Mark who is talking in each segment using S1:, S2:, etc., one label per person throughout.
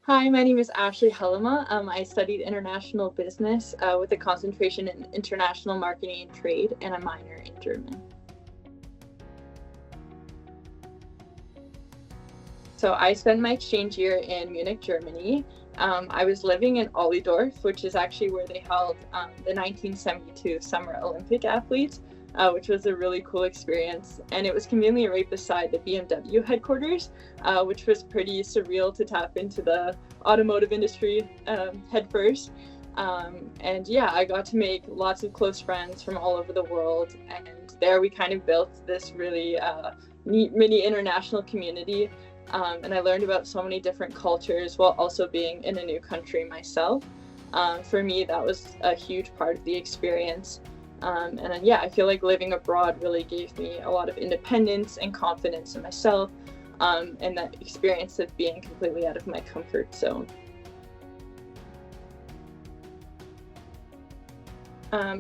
S1: Hi, my name is Ashlee Hallema. I studied international business with a concentration in international marketing and trade and a minor in German. So I spent my exchange year in Munich, Germany. I was living in Ollendorf, which is actually where they held the 1972 Summer Olympic athletes, which was a really cool experience. And it was conveniently right beside the BMW headquarters, which was pretty surreal to tap into the automotive industry head first. And yeah, I got to make lots of close friends from all over the world. And there we kind of built this really neat mini international community. And I learned about so many different cultures while also being in a new country myself. For me, that was a huge part of the experience. And then, yeah, I feel like living abroad really gave me a lot of independence and confidence in myself, and that experience of being completely out of my comfort zone.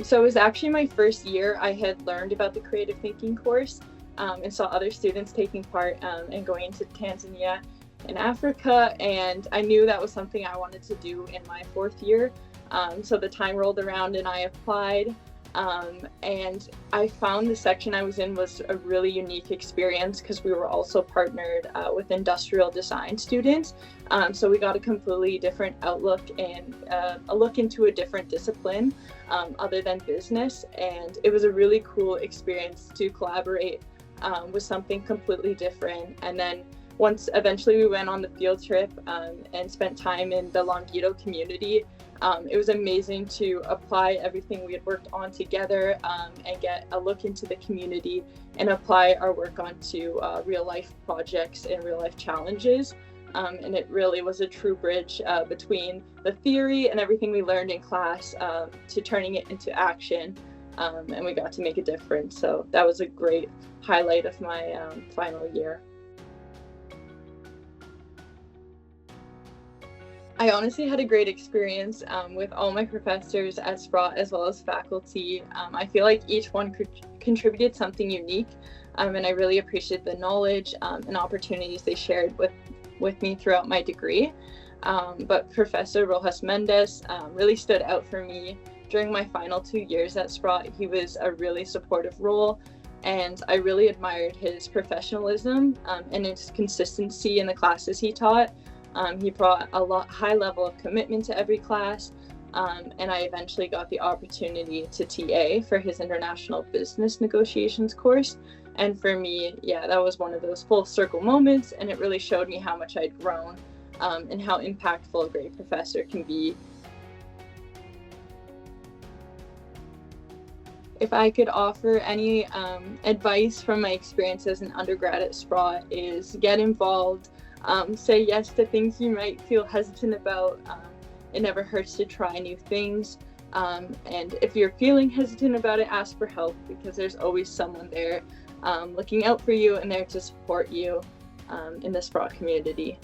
S1: So it was actually my first year I had learned about the creative thinking course. And saw other students taking part and going into Tanzania and Africa, and I knew that was something I wanted to do in my fourth year. So the time rolled around and I applied, and I found the section I was in was a really unique experience because we were also partnered with industrial design students. So we got a completely different outlook and a look into a different discipline other than business, and it was a really cool experience to collaborate with something completely different. And then once eventually we went on the field trip and spent time in the Longido community, it was amazing to apply everything we had worked on together and get a look into the community and apply our work onto real life projects and real life challenges. And it really was a true bridge between the theory and everything we learned in class to turning it into action. And we got to make a difference. So that was a great highlight of my final year. I honestly had a great experience with all my professors at Sprott as well as faculty. I feel like each one contributed something unique, and I really appreciate the knowledge and opportunities they shared with me throughout my degree. But Professor Rojas Mendez really stood out for me. During my final 2 years at Sprott, he was a really supportive role, and I really admired his professionalism and his consistency in the classes he taught. He brought a high level of commitment to every class, and I eventually got the opportunity to TA for his International Business Negotiations course. And for me, yeah, that was one of those full circle moments, and it really showed me how much I'd grown and how impactful a great professor can be. If I could offer any advice from my experience as an undergrad at Sprott, is get involved, say yes to things you might feel hesitant about. It never hurts to try new things. And if you're feeling hesitant about it, ask for help, because there's always someone there looking out for you and there to support you in the Sprott community.